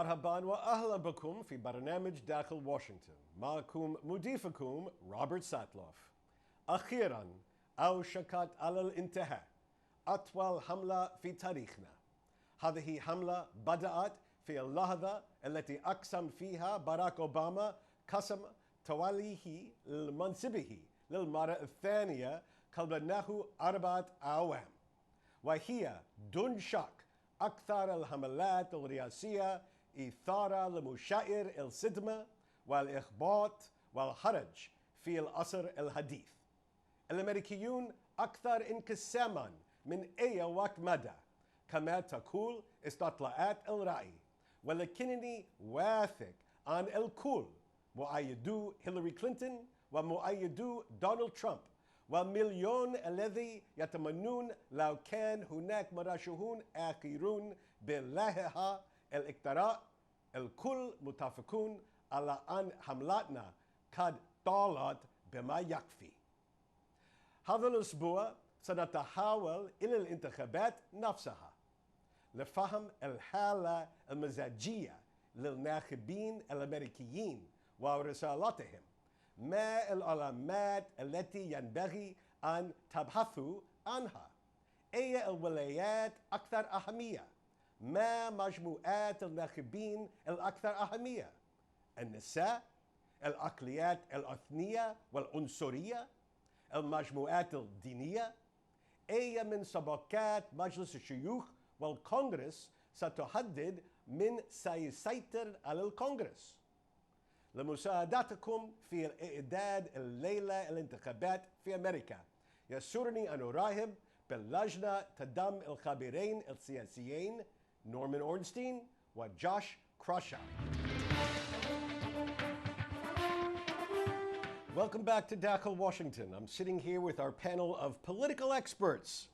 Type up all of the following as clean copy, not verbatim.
مرحبا وأهلا بكم في برنامج داخل واشنطن. معكم مضيفكم روبرت ساتلوف. أخيرا أوشكت على الانتهاء أطول حملة في تاريخنا. هذه حملة بدأت في اللحظة التي أقسم فيها باراك أوباما قسم توليه لمنصبه للمرة الثانية قبل نحو 4 أعوام، وهي دون شك أكثر الحملات الرئاسية إثارة لمشاعر الصدمة والإحباط والحرج في العصر الحديث. الأمريكيون أكثر انقساما من أي وقت مدى كما تقول استطلاعات الرأي، ولكنني واثق أن الكل مؤيدو هيلاري كلينتون ومؤيدو دونالد ترامب، والمليون الذي يتمنون لو كان هناك مرشحون آخرون باللائحة الاقتراع، الكل متفقون على أن حملتنا قد طالت بما يكفي. هذا الأسبوع سنتحول إلى الانتخابات نفسها لفهم الحالة المزاجية للناخبين الأمريكيين ورسالتهم. ما العلامات التي ينبغي أن تبحثوا عنها؟ أي الولايات أكثر أهمية؟ ما مجموعات الناخبين الأكثر أهمية؟ النساء؟ الأقليات الأثنية والعنصرية؟ المجموعات الدينية؟ أي من سباقات مجلس الشيوخ والكونغرس ستحدد من سيسيطر على الكونغرس؟ لمساعدتكم في الإعداد الليلة الانتخابات في أمريكا، يسرني أن أرحب باللجنة تضم الخبيرين السياسيين نورمان أورنستين وجوش كروشا. Welcome back to Dakhel, Washington. I'm sitting here with our panel of political experts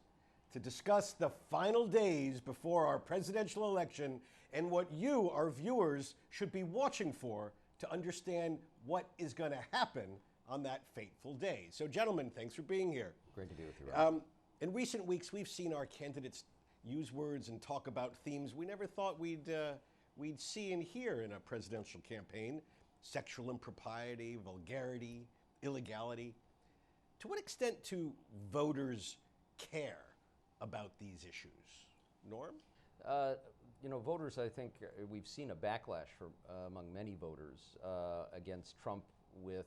to discuss the final days before our presidential election and what you, our viewers, should be watching for to understand what is going to happen on that fateful day. So, gentlemen, thanks for being here. Great to be with you, Rob. In recent weeks, we've seen our candidates use words and talk about themes we never thought we'd see and hear in a presidential campaign: sexual impropriety, vulgarity, illegality. To what extent do voters care about these issues? Norm? Voters, I think we've seen a backlash among many voters against Trump with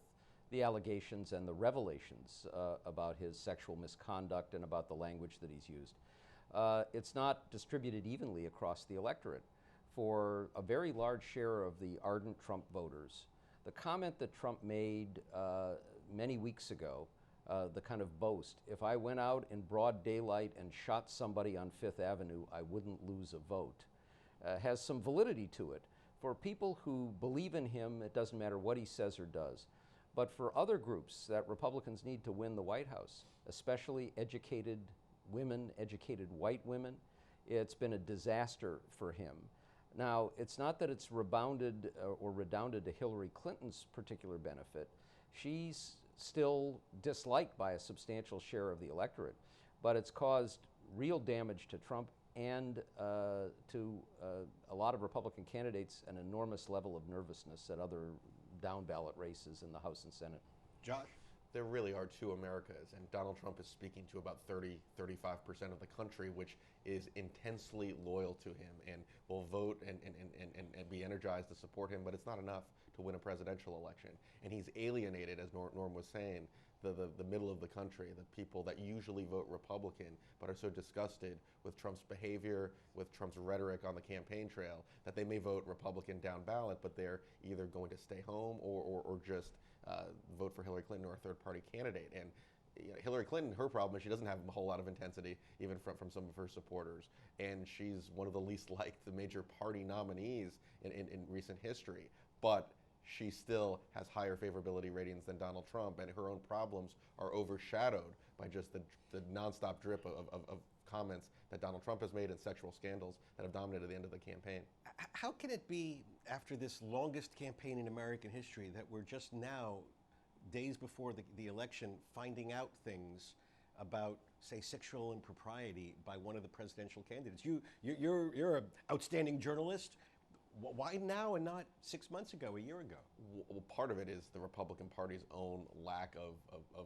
the allegations and the revelations about his sexual misconduct and about the language that he's used. It's not distributed evenly across the electorate. For a very large share of the ardent Trump voters, the comment that Trump made many weeks ago, the kind of boast, if I went out in broad daylight and shot somebody on Fifth Avenue, I wouldn't lose a vote, has some validity to it. For people who believe in him, it doesn't matter what he says or does. But for other groups that Republicans need to win the White House, especially educated women, educated white women, it's been a disaster for him. Now, it's not that it's rebounded or redounded to Hillary Clinton's particular benefit. She's still disliked by a substantial share of the electorate, but it's caused real damage to Trump and to a lot of Republican candidates an enormous level of nervousness at other down ballot races in the House and Senate. Josh? There really are two Americas, and Donald Trump is speaking to about 35% of the country, which is intensely loyal to him and will vote and be energized to support him, but it's not enough to win a presidential election. And he's alienated, as Norm was saying, the middle of the country, the people that usually vote Republican but are so disgusted with Trump's behavior, with Trump's rhetoric on the campaign trail, that they may vote Republican down ballot, but they're either going to stay home or just vote for Hillary Clinton or a third-party candidate. And Hillary Clinton, her problem is she doesn't have a whole lot of intensity, even from some of her supporters. And she's one of the least liked the major party nominees in recent history. But she still has higher favorability ratings than Donald Trump, and her own problems are overshadowed by just the nonstop drip of comments that Donald Trump has made and sexual scandals that have dominated the end of the campaign. How can it be, after this longest campaign in American history, that we're just now, days before the election, finding out things about, say, sexual impropriety by one of the presidential candidates? You're an outstanding journalist. Why now and not 6 months ago, a year ago? Well, part of it is the Republican Party's own lack of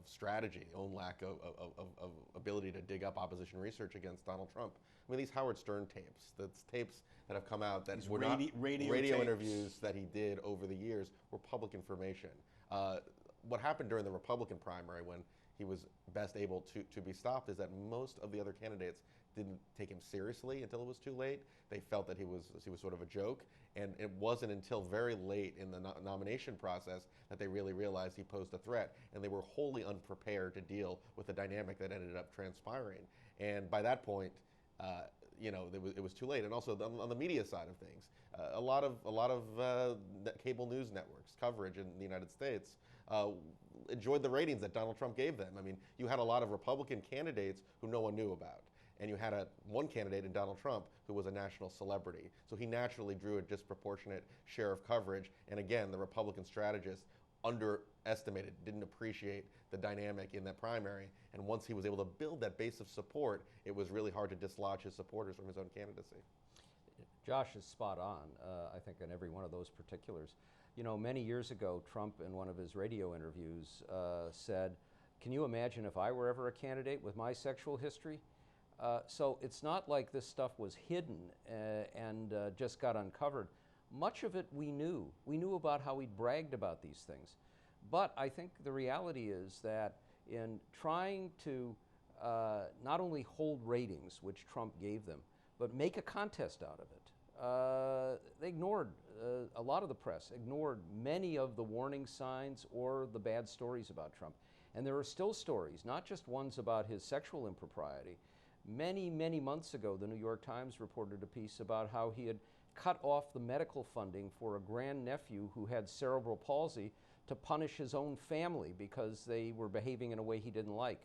strategy, own lack of ability to dig up opposition research against Donald Trump. I mean, these Howard Stern tapes, that's tapes that have come out that These were not radio radio tapes. interviews that he did over the years were public information. What happened during the Republican primary when he was best able to be stopped is that most of the other candidates didn't take him seriously until it was too late. They felt that he was sort of a joke, and it wasn't until very late in the nomination process that they really realized he posed a threat, and they were wholly unprepared to deal with the dynamic that ended up transpiring. And by that point, it was too late. And also on the media side of things, a lot of cable news networks coverage in the United States enjoyed the ratings that Donald Trump gave them. I mean, you had a lot of Republican candidates who no one knew about. And you had one candidate in Donald Trump who was a national celebrity. So he naturally drew a disproportionate share of coverage. And again, the Republican strategists underestimated, didn't appreciate the dynamic in that primary. And once he was able to build that base of support, it was really hard to dislodge his supporters from his own candidacy. Josh is spot on, I think, on every one of those particulars. You know, many years ago, Trump, in one of his radio interviews, said, "Can you imagine if I were ever a candidate with my sexual history?" So it's not like this stuff was hidden and just got uncovered. Much of it we knew. We knew about how he bragged about these things. But I think the reality is that in trying to not only hold ratings, which Trump gave them, but make a contest out of it, they ignored, a lot of the press ignored many of the warning signs or the bad stories about Trump. And there are still stories, not just ones about his sexual impropriety. Many, many months ago, the New York Times reported a piece about how he had cut off the medical funding for a grandnephew who had cerebral palsy to punish his own family because they were behaving in a way he didn't like.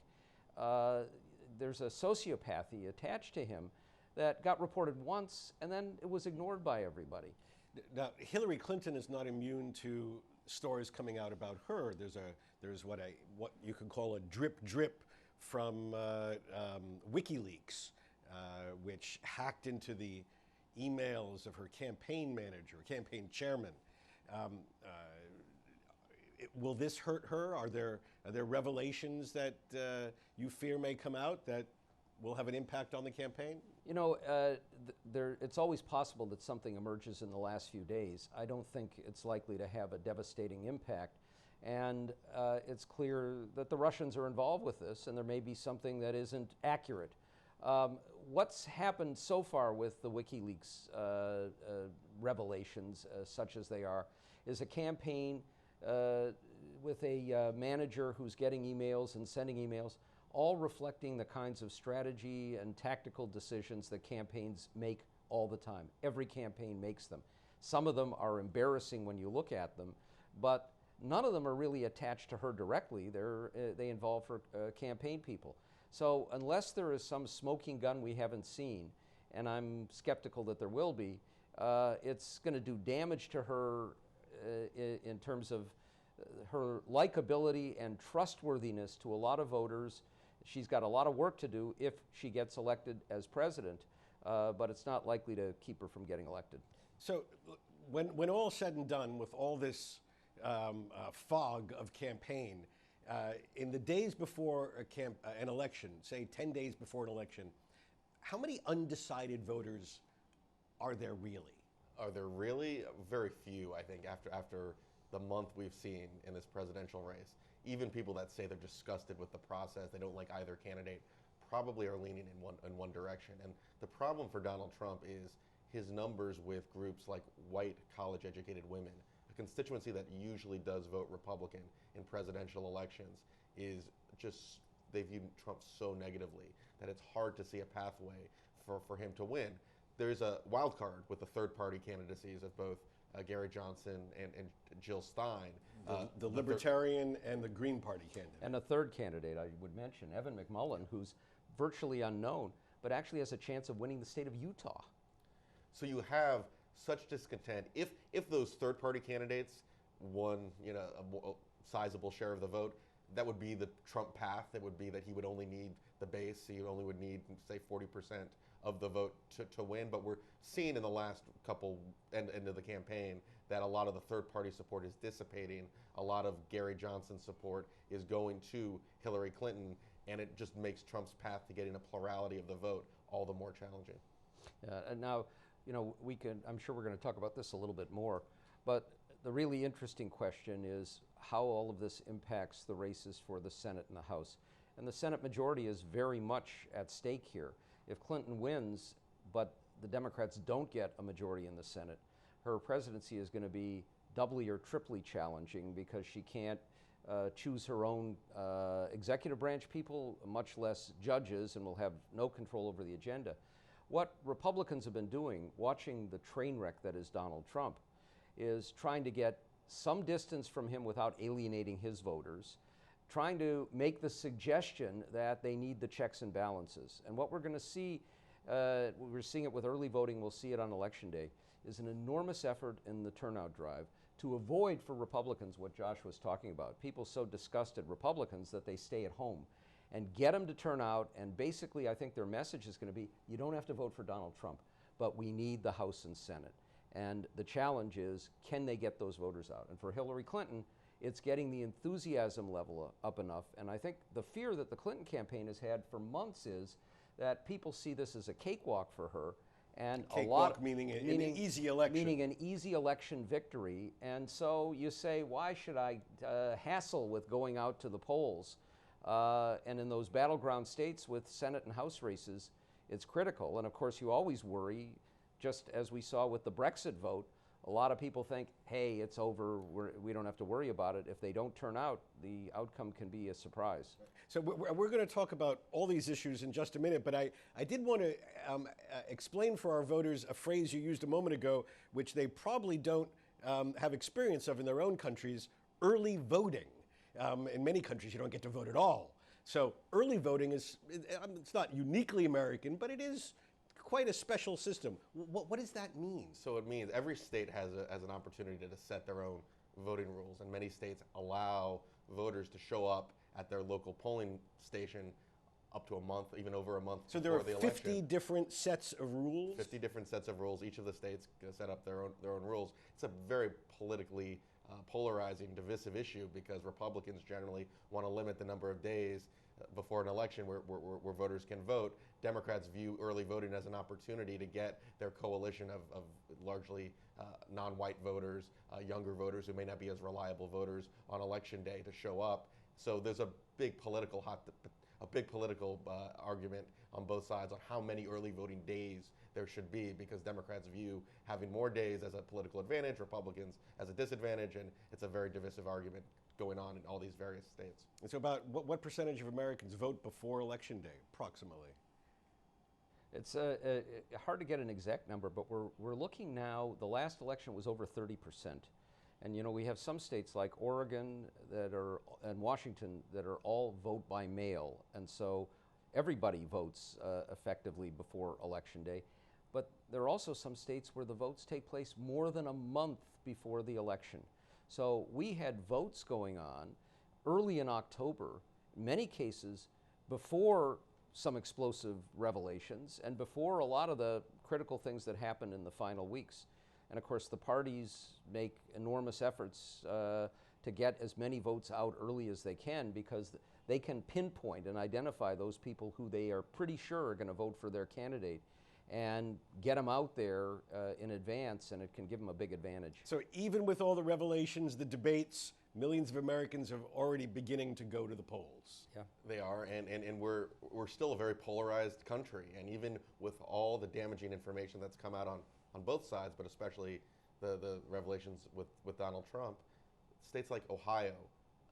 There's a sociopathy attached to him that got reported once and then it was ignored by everybody. Now, Hillary Clinton is not immune to stories coming out about her. There's what you could call a drip from WikiLeaks, which hacked into the emails of her campaign manager, campaign chairman. Will this hurt her? Are there revelations that you fear may come out that will have an impact on the campaign? You know, it's always possible that something emerges in the last few days. I don't think it's likely to have a devastating impact. And it's clear that the Russians are involved with this, and there may be something that isn't accurate. What's happened so far with the WikiLeaks revelations, such as they are, is a campaign with a manager who's getting emails and sending emails, all reflecting the kinds of strategy and tactical decisions that campaigns make all the time. Every campaign makes them. Some of them are embarrassing when you look at them, but none of them are really attached to her directly. They involve her campaign people. So unless there is some smoking gun we haven't seen, and I'm skeptical that there will be, it's going to do damage to her in terms of her likability and trustworthiness to a lot of voters. She's got a lot of work to do if she gets elected as president, but it's not likely to keep her from getting elected. So when all said and done with all this fog of campaign, in the days before an election, say 10 days before an election, how many undecided voters are there really? Are there really? Very few, I think, after the month we've seen in this presidential race. Even people that say they're disgusted with the process, they don't like either candidate, probably are leaning in one direction. And the problem for Donald Trump is his numbers with groups like white college-educated women, a constituency that usually does vote Republican in presidential elections, is just, they view Trump so negatively that it's hard to see a pathway for him to win. There's a wild card with the third-party candidacies of both Gary Johnson and Jill Stein. The Libertarian and the Green Party candidate. And a third candidate I would mention, Evan McMullin, who's virtually unknown, but actually has a chance of winning the state of Utah. So you have such discontent. If those third-party candidates won, a sizable share of the vote, that would be the Trump path. It would be that he would only need the base. He only would need, say, 40% of the vote to win. But we're seeing in the last couple end of the campaign that a lot of the third-party support is dissipating. A lot of Gary Johnson's support is going to Hillary Clinton, and it just makes Trump's path to getting a plurality of the vote all the more challenging. And now, I'm sure we're going to talk about this a little bit more, but the really interesting question is how all of this impacts the races for the Senate and the House. And the Senate majority is very much at stake here. If Clinton wins, but the Democrats don't get a majority in the Senate, her presidency is going to be doubly or triply challenging because she can't choose her own executive branch people, much less judges, and will have no control over the agenda. What Republicans have been doing, watching the train wreck that is Donald Trump, is trying to get some distance from him without alienating his voters, trying to make the suggestion that they need the checks and balances. And what we're going to see, we're seeing it with early voting, we'll see it on Election Day, is an enormous effort in the turnout drive to avoid for Republicans what Josh was talking about. People so disgusted, Republicans, that they stay at home, and get them to turn out. And basically, I think their message is going to be, you don't have to vote for Donald Trump, but we need the House and Senate. And the challenge is, can they get those voters out? And for Hillary Clinton, it's getting the enthusiasm level up enough. And I think the fear that the Clinton campaign has had for months is that people see this as a cakewalk for her. And cakewalk meaning an easy election. Meaning an easy election victory. And so you say, why should I hassle with going out to the polls? And in those battleground states with Senate and House races, it's critical. And of course, you always worry, just as we saw with the Brexit vote, a lot of people think, hey, it's over, we don't have to worry about it. If they don't turn out, the outcome can be a surprise. So we're going to talk about all these issues in just a minute, but I did want to explain for our voters a phrase you used a moment ago, which they probably don't have experience of in their own countries: early voting. In many countries, you don't get to vote at all. So early voting it's not uniquely American, but it is quite a special system. What does that mean? So it means every state has an opportunity to set their own voting rules, and many states allow voters to show up at their local polling station up to a month, even over a month so there before are the 50 election. different sets of rules? 50 different sets of rules. Each of the states set up their own rules. It's a very politically polarizing, divisive issue because Republicans generally want to limit the number of days before an election where voters can vote. Democrats view early voting as an opportunity to get their coalition of largely non-white voters, younger voters who may not be as reliable voters on election day to show up. So there's a big political argument on both sides on how many early voting days there should be, because Democrats view having more days as a political advantage, Republicans as a disadvantage, and it's a very divisive argument going on in all these various states. And so about what percentage of Americans vote before Election Day, approximately? It's hard to get an exact number, but we're looking now, the last election was over 30%. And we have some states like Oregon and Washington that are all vote by mail. And so everybody votes effectively before Election Day. But there are also some states where the votes take place more than a month before the election. So we had votes going on early in October, in many cases before some explosive revelations and before a lot of the critical things that happened in the final weeks. And of course, the parties make enormous efforts to get as many votes out early as they can, because they can pinpoint and identify those people who they are pretty sure are going to vote for their candidate and get them out there in advance, and it can give them a big advantage. So even with all the revelations, the debates, millions of Americans are already beginning to go to the polls. Yeah, they are, and we're still a very polarized country, and even with all the damaging information that's come out on both sides, but especially the revelations with Donald Trump, states like Ohio,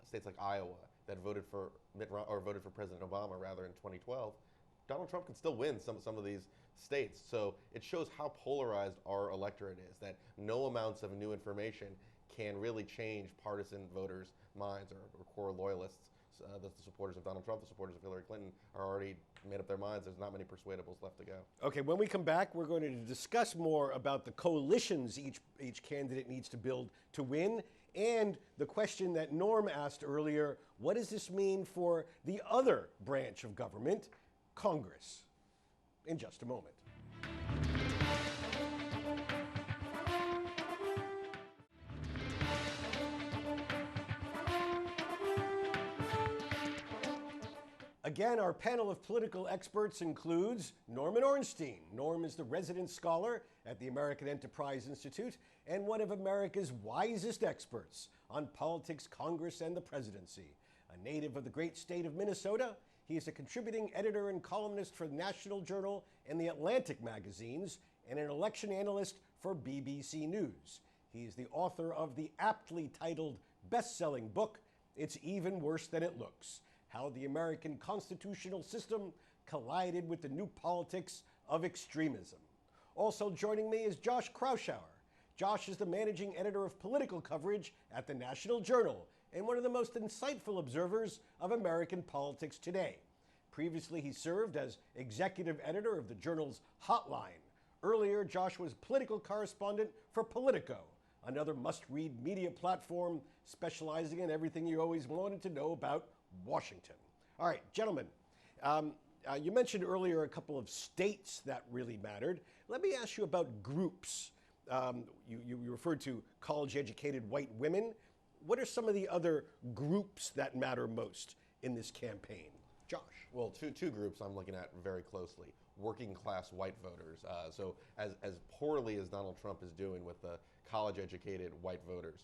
states like Iowa that voted for President Obama rather in 2012, Donald Trump can still win some of these states. So it shows how polarized our electorate is, that no amounts of new information can really change partisan voters' minds or core loyalists. The supporters of Donald Trump, the supporters of Hillary Clinton are already made up their minds. There's not many persuadables left to go. Okay, when we come back, we're going to discuss more about the coalitions each candidate needs to build to win, and the question that Norm asked earlier, what does this mean for the other branch of government, Congress? In just a moment. Again, our panel of political experts includes Norman Ornstein. Norm is the resident scholar at the American Enterprise Institute and one of America's wisest experts on politics, Congress, and the presidency. A native of the great state of Minnesota, he is a contributing editor and columnist for the National Journal and the Atlantic magazines, and an election analyst for BBC News. He is the author of the aptly titled best-selling book, It's Even Worse Than It Looks: How the American Constitutional System Collided with the New Politics of Extremism. Also joining me is Josh Kraushaar. Josh is the managing editor of political coverage at the National Journal and one of the most insightful observers of American politics today. Previously, he served as executive editor of the journal's Hotline. Earlier, Josh was political correspondent for Politico, another must-read media platform specializing in everything you always wanted to know about Washington. All right, gentlemen, you mentioned earlier a couple of states that really mattered. Let me ask you about groups. You referred to college-educated white women. What are some of the other groups that matter most in this campaign? Josh. Well, two groups I'm looking at very closely. Working class white voters. So as poorly as Donald Trump is doing with the college-educated white voters,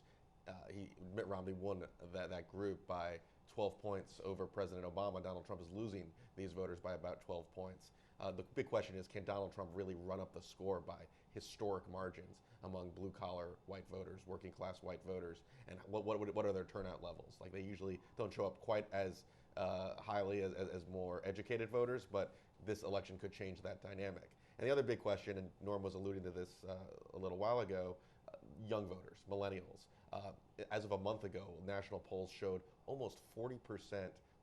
Mitt Romney won that group by 12 points over President Obama. Donald Trump is losing these voters by about 12 points. The big question is, can Donald Trump really run up the score by historic margins among blue-collar white voters, working-class white voters, and what are their turnout levels? Like, they usually don't show up quite as highly as more educated voters, but this election could change that dynamic. And the other big question, and Norm was alluding to this a little while ago, young voters, millennials. As of a month ago, national polls showed almost 40%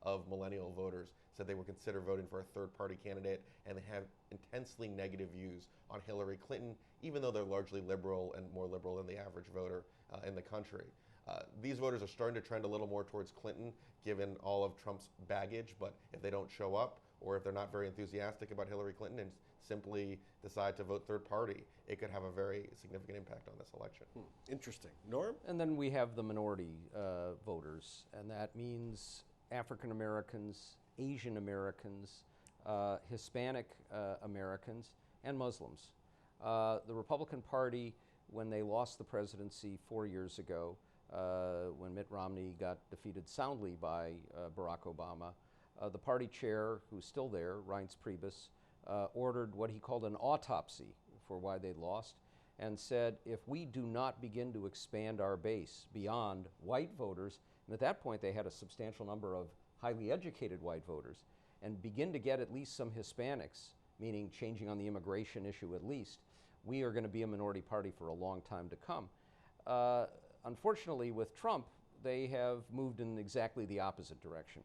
of millennial voters said they would consider voting for a third-party candidate, and they have intensely negative views on Hillary Clinton, even though they're largely liberal and more liberal than the average voter in the country. These voters are starting to trend a little more towards Clinton, given all of Trump's baggage, but if they don't show up, or if they're not very enthusiastic about Hillary Clinton and simply decide to vote third party, it could have a very significant impact on this election. Interesting. Norm? And then we have the minority voters, and that means African Americans, Asian Americans, Hispanic Americans, and Muslims. The Republican Party, when they lost the presidency 4 years ago, when Mitt Romney got defeated soundly by Barack Obama, the party chair, who's still there, Reince Priebus, ordered what he called an autopsy for why they'd lost, and said, if we do not begin to expand our base beyond white voters, and at that point they had a substantial number of highly educated white voters, and begin to get at least some Hispanics, meaning changing on the immigration issue at least, we are going to be a minority party for a long time to come. Unfortunately, with Trump, they have moved in exactly the opposite direction.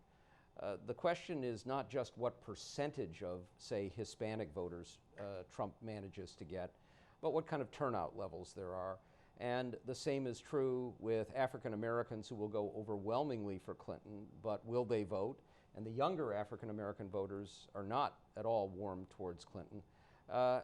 The question is not just what percentage of, say, Hispanic voters Trump manages to get, but what kind of turnout levels there are. And the same is true with African Americans, who will go overwhelmingly for Clinton, but will they vote? And the younger African American voters are not at all warm towards Clinton.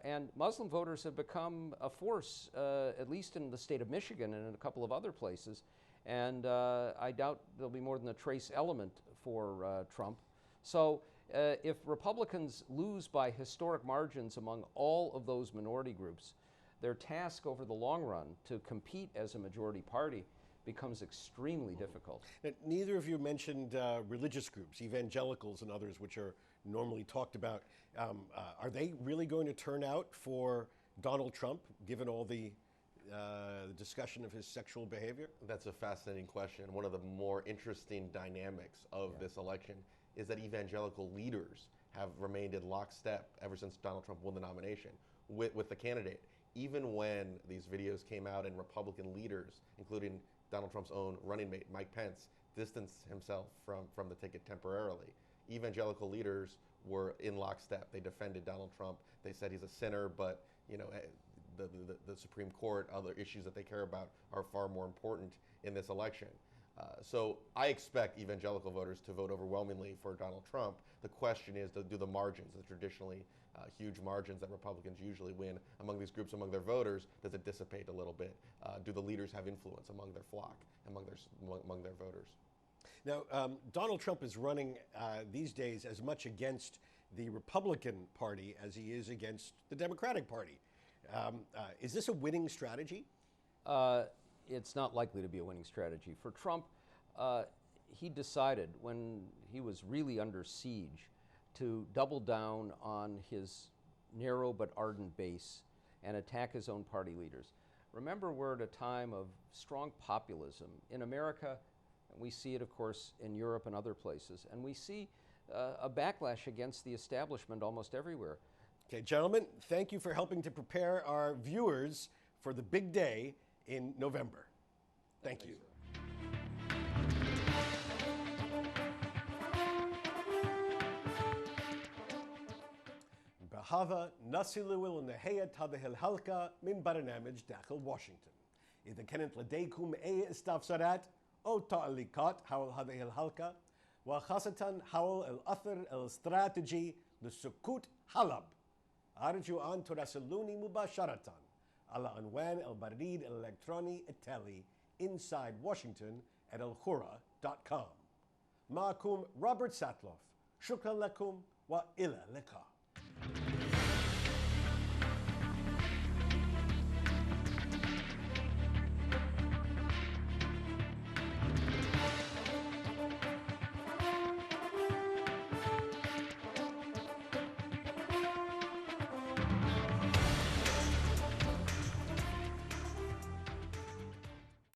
And Muslim voters have become a force, at least in the state of Michigan and in a couple of other places. And I doubt there'll be more than a trace element for Trump. So if Republicans lose by historic margins among all of those minority groups, their task over the long run to compete as a majority party becomes extremely difficult. Now, neither of you mentioned religious groups, evangelicals and others, which are normally talked about. Are they really going to turn out for Donald Trump, given all the discussion of his sexual behavior? That's a fascinating question. One of the more interesting dynamics of this election is that evangelical leaders have remained in lockstep ever since Donald Trump won the nomination with the candidate. Even when these videos came out and Republican leaders, including Donald Trump's own running mate, Mike Pence, distanced himself from the ticket temporarily, evangelical leaders were in lockstep. They defended Donald Trump. They said he's a sinner, but the Supreme Court, other issues that they care about are far more important in this election. So I expect evangelical voters to vote overwhelmingly for Donald Trump. The question is, do the margins, the traditionally huge margins that Republicans usually win among these groups, among their voters, does it dissipate a little bit? Do the leaders have influence among their flock, among their voters? Now, Donald Trump is running these days as much against the Republican Party as he is against the Democratic Party. Is this a winning strategy? It's not likely to be a winning strategy. For Trump, he decided when he was really under siege to double down on his narrow but ardent base and attack his own party leaders. Remember, we're at a time of strong populism in America, and we see it, of course, in Europe and other places, and we see a backlash against the establishment almost everywhere. Okay, gentlemen, thank you for helping to prepare our viewers for the big day in November. Thank you. بهذا نصل لنهاية هذه الحلقة من برنامج داخل واشنطن. إذا كانت لديكم أي استفسارات أو تعليقات حول هذه الحلقة وخاصة حول الأثر الاستراتيجي لسقوط حلب، أرجو أن تراسلوني مباشرة على عنوان البريد الإلكتروني التالي insidewashington@alhura.com. معكم روبرت ساتلوف، شكرا لكم وإلى اللقاء.